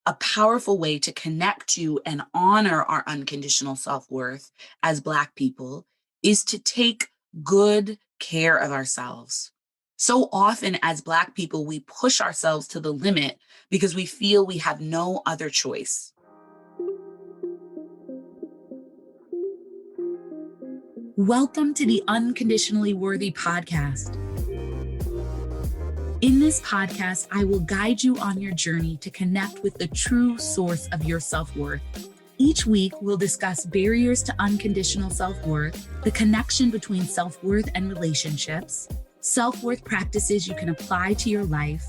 a powerful way to connect to and honor our unconditional self-worth as Black people is to take good care of ourselves. So often as Black people, we push ourselves to the limit because we feel we have no other choice. Welcome to the Unconditionally Worthy Podcast. In this podcast, I will guide you on your journey to connect with the true source of your self-worth. Each week, we'll discuss barriers to unconditional self-worth, the connection between self-worth and relationships, self-worth practices you can apply to your life,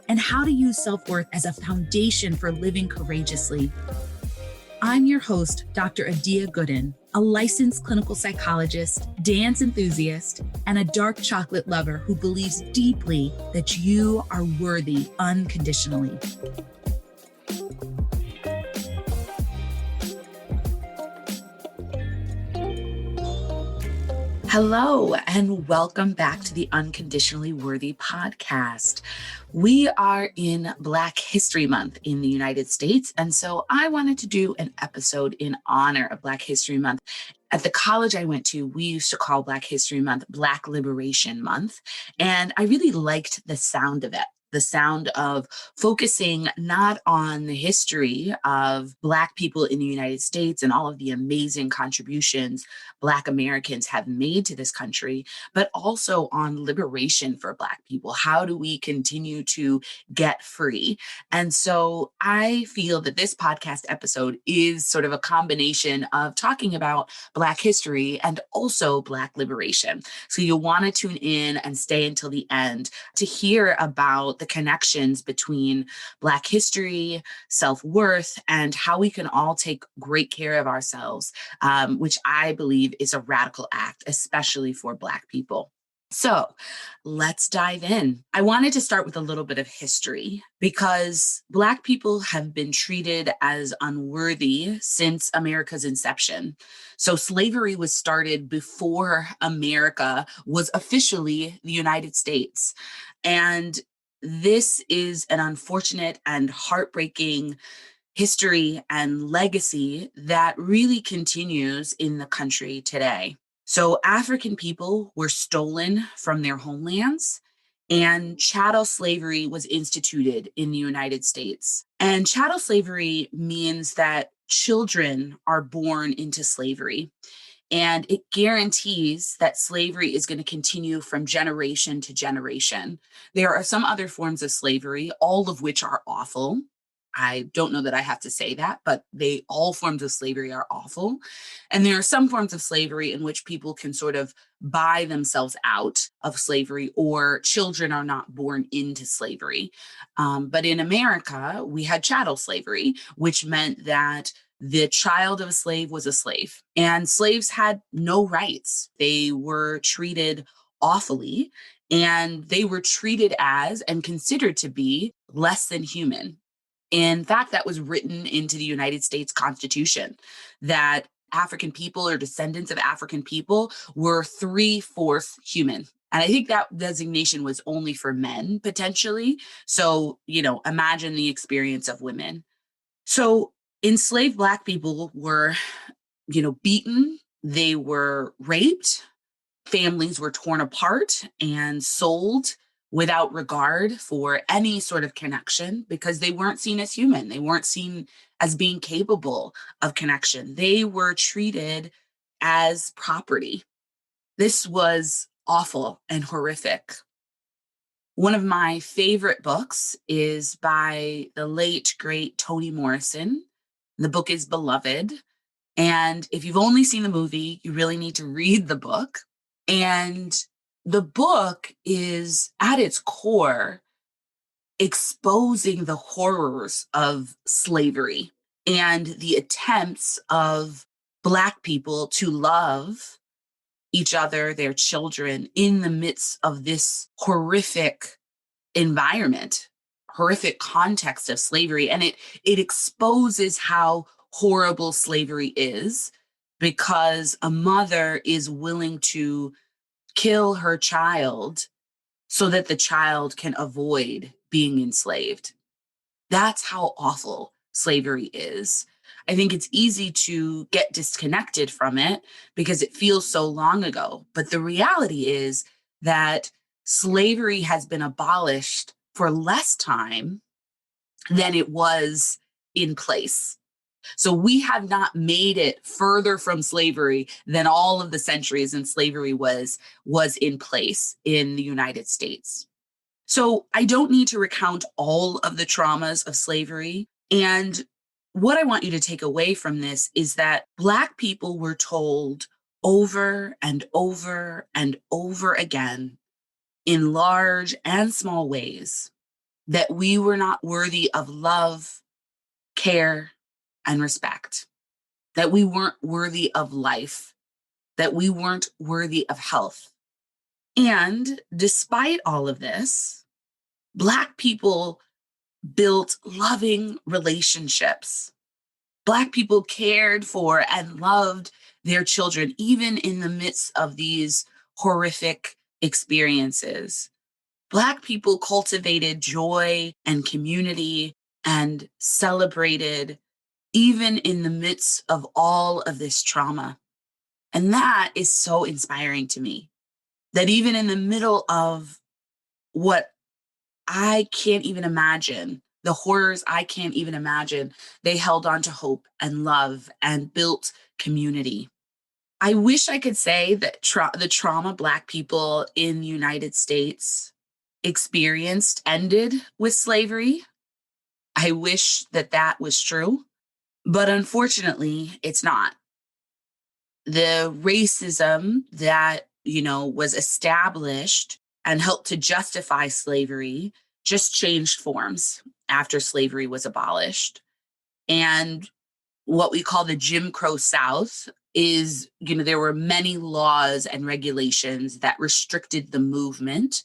and how to use self-worth as a foundation for living courageously. I'm your host, Dr. Adia Gooden, a licensed clinical psychologist, dance enthusiast, and a dark chocolate lover who believes deeply that you are worthy unconditionally. Hello, and welcome back to the Unconditionally Worthy Podcast. We are in Black History Month in the United States, and so I wanted to do an episode in honor of Black History Month. At the college I went to, we used to call Black History Month Black Liberation Month, and I really liked the sound of it. The sound of focusing not on the history of Black people in the United States and all of the amazing contributions Black Americans have made to this country, but also on liberation for Black people. How do we continue to get free? And so I feel that this podcast episode is sort of a combination of talking about Black history and also Black liberation. So you'll want to tune in and stay until the end to hear about the connections between Black history, self-worth, and how we can all take great care of ourselves, which I believe is a radical act, especially for Black people. So let's dive in. I wanted to start with a little bit of history because Black people have been treated as unworthy since America's inception. So slavery was started before America was officially the United States. And this is an unfortunate and heartbreaking history and legacy that really continues in the country today. So African people were stolen from their homelands, and chattel slavery was instituted in the United States. And chattel slavery means that children are born into slavery, and it guarantees that slavery is going to continue from generation to generation. There are some other forms of slavery, all of which are awful. I don't know that I have to say that, but all forms of slavery are awful. And there are some forms of slavery in which people can sort of buy themselves out of slavery, or children are not born into slavery. But in America, we had chattel slavery, which meant that the child of a slave was a slave, and slaves had no rights. They were treated awfully, and they were treated as and considered to be less than human. In fact, that was written into the United States Constitution, that African people or descendants of African people were 3/4 human. And I think that designation was only for men, potentially. So, imagine the experience of women. So enslaved Black people were, beaten. They were raped. Families were torn apart and sold without regard for any sort of connection because they weren't seen as human. They weren't seen as being capable of connection. They were treated as property. This was awful and horrific. One of my favorite books is by the late, great Toni Morrison. The book is Beloved. And if you've only seen the movie, you really need to read the book. And the book is, at its core, exposing the horrors of slavery and the attempts of Black people to love each other, their children, in the midst of this horrific environment, horrific context of slavery. And it exposes how horrible slavery is, because a mother is willing to kill her child so that the child can avoid being enslaved. That's how awful slavery is. I think it's easy to get disconnected from it because it feels so long ago. But the reality is that slavery has been abolished for less time than it was in place. So we have not made it further from slavery than all of the centuries and slavery was in place in the United States. So I don't need to recount all of the traumas of slavery. And what I want you to take away from this is that Black people were told over and over and over again in large and small ways that we were not worthy of love, care, and respect, that we weren't worthy of life, that we weren't worthy of health. And despite all of this, Black people built loving relationships. Black people cared for and loved their children, even in the midst of these horrific experiences. Black people cultivated joy and community and celebrated even in the midst of all of this trauma. And that is so inspiring to me, that even in the middle of what I can't even imagine, the horrors I can't even imagine, they held on to hope and love and built community. I wish I could say that the trauma Black people in the United States experienced ended with slavery. I wish that that was true, but unfortunately, it's not. The racism that, was established and helped to justify slavery just changed forms after slavery was abolished. And what we call the Jim Crow South is, there were many laws and regulations that restricted the movement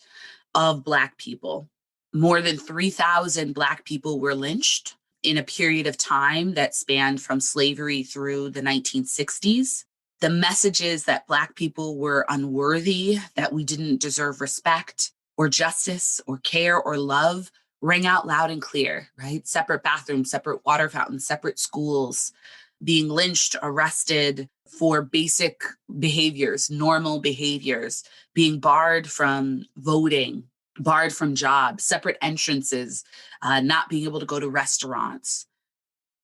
of Black people. More than 3,000 Black people were lynched in a period of time that spanned from slavery through the 1960s. The messages that Black people were unworthy, that we didn't deserve respect or justice or care or love rang out loud and clear, right? Separate bathrooms, separate water fountains, separate schools, being lynched, arrested for basic behaviors, normal behaviors, being barred from voting, barred from jobs, separate entrances, not being able to go to restaurants.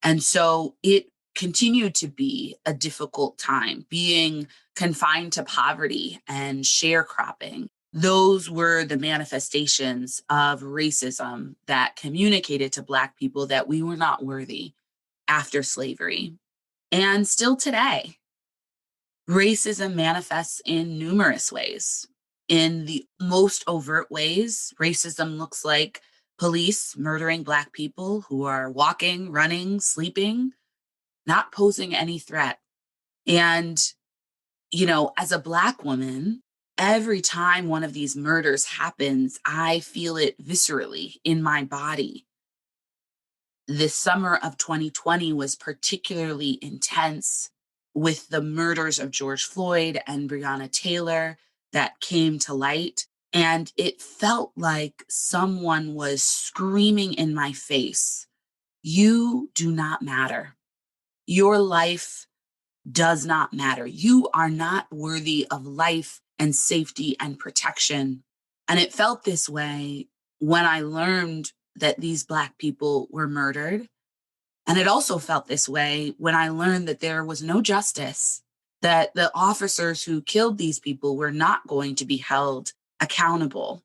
And so it continued to be a difficult time, being confined to poverty and sharecropping. Those were the manifestations of racism that communicated to Black people that we were not worthy after slavery. And still today, racism manifests in numerous ways. In the most overt ways, racism looks like police murdering Black people who are walking, running, sleeping, not posing any threat. And, as a Black woman, every time one of these murders happens, I feel it viscerally in my body. The summer of 2020 was particularly intense with the murders of George Floyd and Brionna Taylor that came to light. And it felt like someone was screaming in my face, "You do not matter. Your life does not matter. You are not worthy of life and safety and protection." And it felt this way when I learned that these Black people were murdered. And it also felt this way when I learned that there was no justice, that the officers who killed these people were not going to be held accountable.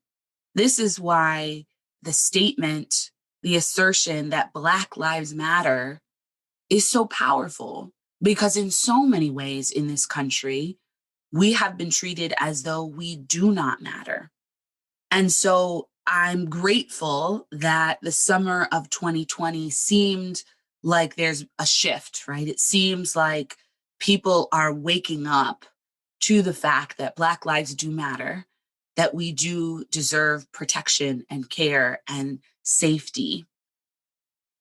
This is why the statement, the assertion that Black Lives Matter is so powerful, because in so many ways in this country, we have been treated as though we do not matter. And so I'm grateful that the summer of 2020 seemed like there's a shift, right? It seems like people are waking up to the fact that Black lives do matter, that we do deserve protection and care and safety.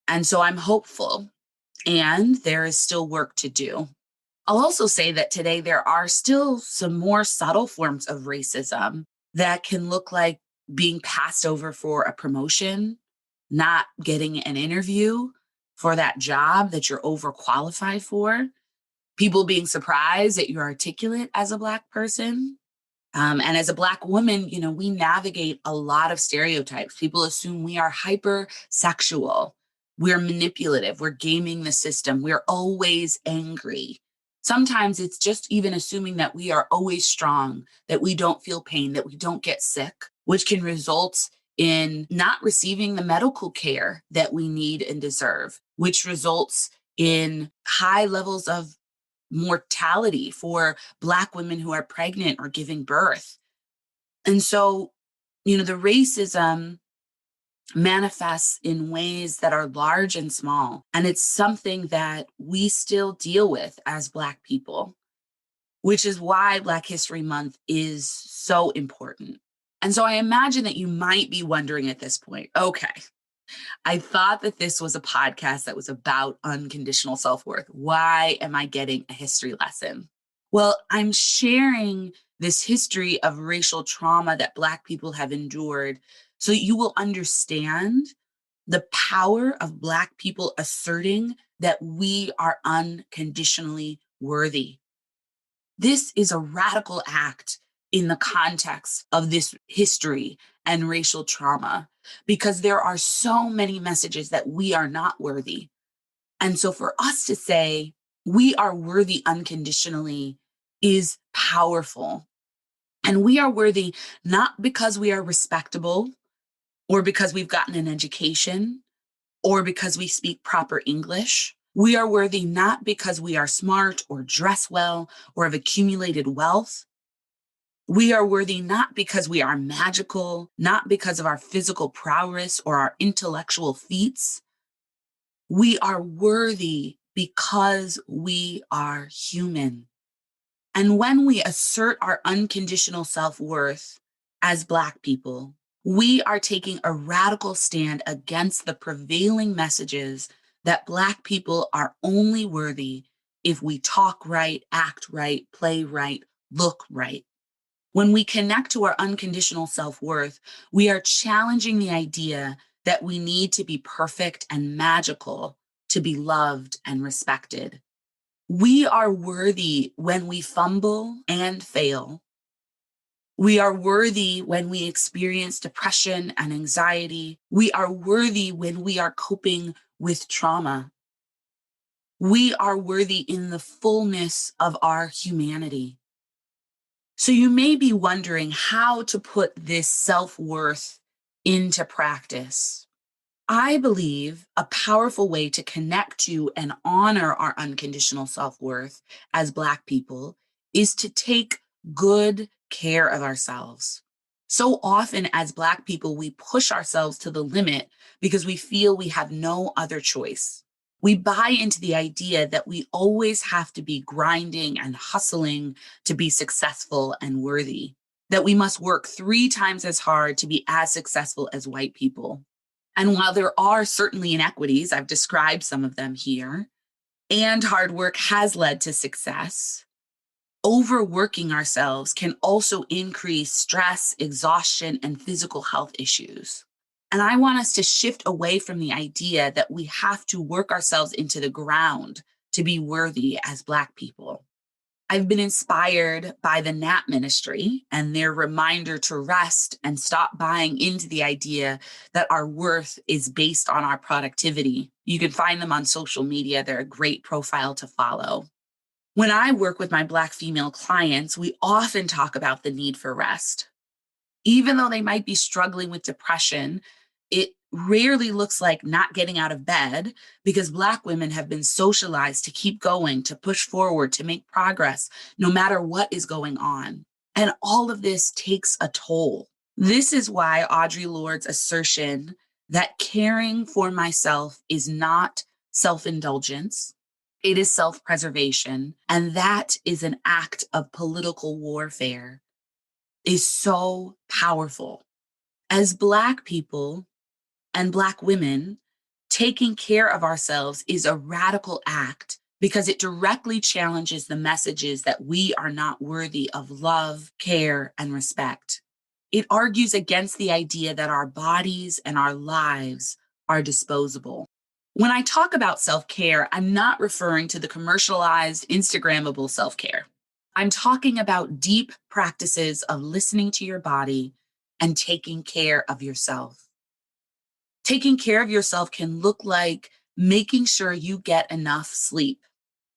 And so I'm hopeful, and there is still work to do. I'll also say that today there are still some more subtle forms of racism that can look like being passed over for a promotion, not getting an interview, for that job that you're overqualified for, people being surprised that you're articulate as a Black person. And as a Black woman, we navigate a lot of stereotypes. People assume we are hypersexual, we're manipulative, we're gaming the system, we're always angry. Sometimes it's just even assuming that we are always strong, that we don't feel pain, that we don't get sick, which can result in not receiving the medical care that we need and deserve, which results in high levels of mortality for Black women who are pregnant or giving birth. And so, the racism manifests in ways that are large and small. And it's something that we still deal with as Black people, which is why Black History Month is so important. And so I imagine that you might be wondering at this point, okay, I thought that this was a podcast that was about unconditional self-worth. Why am I getting a history lesson? Well, I'm sharing this history of racial trauma that Black people have endured so that you will understand the power of Black people asserting that we are unconditionally worthy. This is a radical act in the context of this history and racial trauma, because there are so many messages that we are not worthy. And so for us to say we are worthy unconditionally is powerful. And we are worthy not because we are respectable or because we've gotten an education or because we speak proper English. We are worthy not because we are smart or dress well or have accumulated wealth. We are worthy not because we are magical, not because of our physical prowess or our intellectual feats. We are worthy because we are human. And when we assert our unconditional self-worth as Black people, we are taking a radical stand against the prevailing messages that Black people are only worthy if we talk right, act right, play right, look right. When we connect to our unconditional self-worth, we are challenging the idea that we need to be perfect and magical to be loved and respected. We are worthy when we fumble and fail. We are worthy when we experience depression and anxiety. We are worthy when we are coping with trauma. We are worthy in the fullness of our humanity. So you may be wondering how to put this self-worth into practice. I believe a powerful way to connect to and honor our unconditional self-worth as Black people is to take good care of ourselves. So often as Black people, we push ourselves to the limit because we feel we have no other choice. We buy into the idea that we always have to be grinding and hustling to be successful and worthy, that we must work 3 times as hard to be as successful as white people. And while there are certainly inequities, I've described some of them here, and hard work has led to success, overworking ourselves can also increase stress, exhaustion, and physical health issues. And I want us to shift away from the idea that we have to work ourselves into the ground to be worthy as Black people. I've been inspired by the NAP ministry and their reminder to rest and stop buying into the idea that our worth is based on our productivity. You can find them on social media. They're a great profile to follow. When I work with my Black female clients, we often talk about the need for rest. Even though they might be struggling with depression, it rarely looks like not getting out of bed because Black women have been socialized to keep going, to push forward, to make progress, no matter what is going on. And all of this takes a toll. This is why Audre Lorde's assertion that caring for myself is not self-indulgence, it is self-preservation, and that is an act of political warfare, is so powerful. As Black people and Black women, taking care of ourselves is a radical act because it directly challenges the messages that we are not worthy of love, care, and respect. It argues against the idea that our bodies and our lives are disposable. When I talk about self-care, I'm not referring to the commercialized, Instagrammable self-care. I'm talking about deep practices of listening to your body and taking care of yourself. Taking care of yourself can look like making sure you get enough sleep.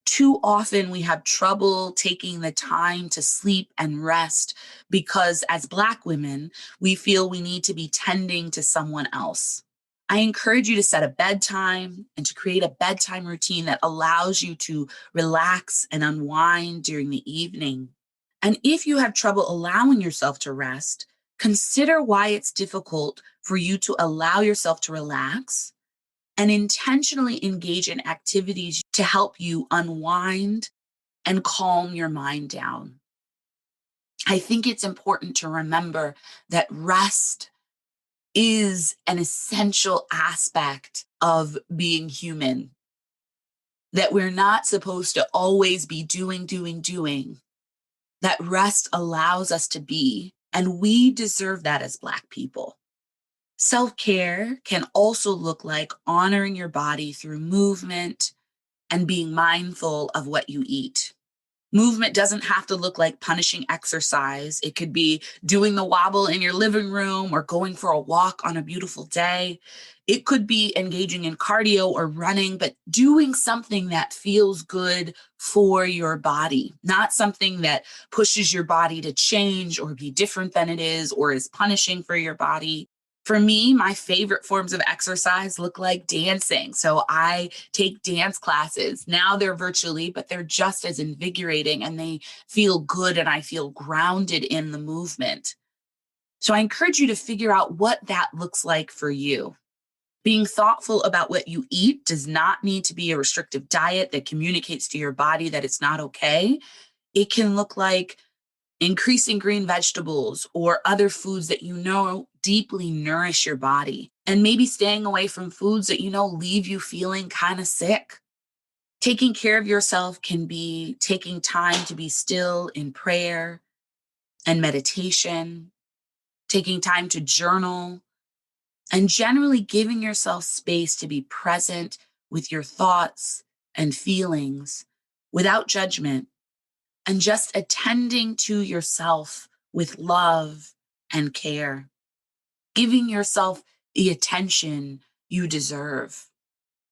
Too often we have trouble taking the time to sleep and rest because as Black women, we feel we need to be tending to someone else. I encourage you to set a bedtime and to create a bedtime routine that allows you to relax and unwind during the evening. And if you have trouble allowing yourself to rest, consider why it's difficult for you to allow yourself to relax and intentionally engage in activities to help you unwind and calm your mind down. I think it's important to remember that rest is an essential aspect of being human, that we're not supposed to always be doing, that rest allows us to be, and we deserve that as Black people. Self-care can also look like honoring your body through movement and being mindful of what you eat. Movement doesn't have to look like punishing exercise. It could be doing the wobble in your living room or going for a walk on a beautiful day. It could be engaging in cardio or running, but doing something that feels good for your body, not something that pushes your body to change or be different than it is or is punishing for your body. For me, my favorite forms of exercise look like dancing. So I take dance classes. Now they're virtually, but they're just as invigorating and they feel good and I feel grounded in the movement. So I encourage you to figure out what that looks like for you. Being thoughtful about what you eat does not need to be a restrictive diet that communicates to your body that it's not okay. It can look like increasing green vegetables or other foods that you know deeply nourish your body, and maybe staying away from foods that you know leave you feeling kind of sick. Taking care of yourself can be taking time to be still in prayer and meditation, taking time to journal, and generally giving yourself space to be present with your thoughts and feelings without judgment, and just attending to yourself with love and care, giving yourself the attention you deserve.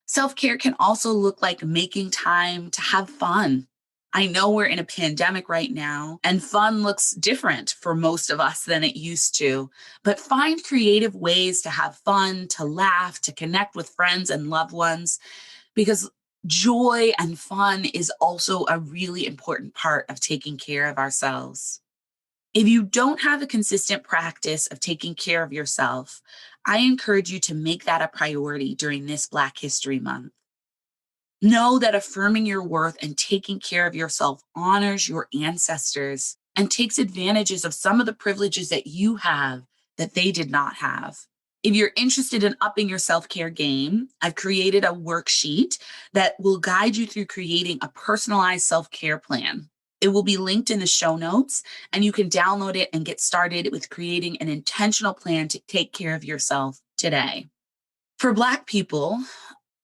Self-care can also look like making time to have fun. I know we're in a pandemic right now, and fun looks different for most of us than it used to, but find creative ways to have fun, to laugh, to connect with friends and loved ones, because joy and fun is also a really important part of taking care of ourselves. If you don't have a consistent practice of taking care of yourself, I encourage you to make that a priority during this Black History Month. Know that affirming your worth and taking care of yourself honors your ancestors and takes advantages of some of the privileges that you have that they did not have. If you're interested in upping your self-care game, I've created a worksheet that will guide you through creating a personalized self-care plan. It will be linked in the show notes, and you can download it and get started with creating an intentional plan to take care of yourself today. For Black people,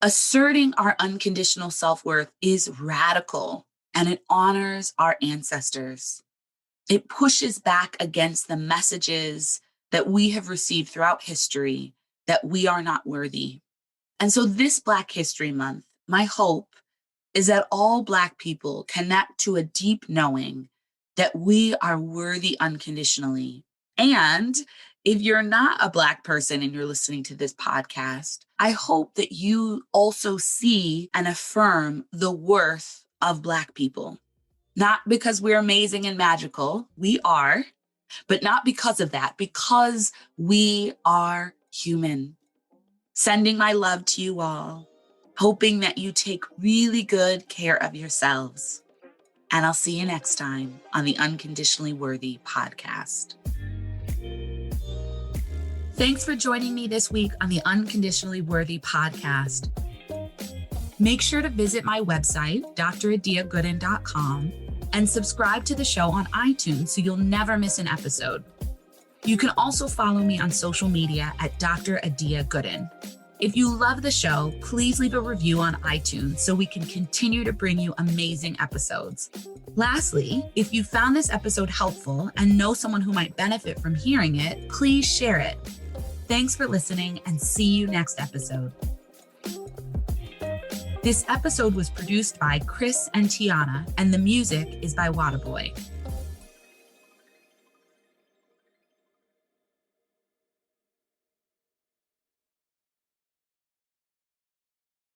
asserting our unconditional self-worth is radical, and it honors our ancestors. It pushes back against the messages that we have received throughout history that we are not worthy. And so this Black History Month, my hope is that all Black people connect to a deep knowing that we are worthy unconditionally. And if you're not a Black person and you're listening to this podcast, I hope that you also see and affirm the worth of Black people. Not because we're amazing and magical, we are, but not because of that, because we are human. Sending my love to you all, hoping that you take really good care of yourselves. And I'll see you next time on the Unconditionally Worthy Podcast. Thanks for joining me this week on the Unconditionally Worthy Podcast. Make sure to visit my website, dradiagooden.com, and subscribe to the show on iTunes so you'll never miss an episode. You can also follow me on social media at Dr. Adia Gooden. If you love the show, please leave a review on iTunes so we can continue to bring you amazing episodes. Lastly, if you found this episode helpful and know someone who might benefit from hearing it, please share it. Thanks for listening and see you next episode. This episode was produced by Chris and Tiana, and the music is by Waterboy.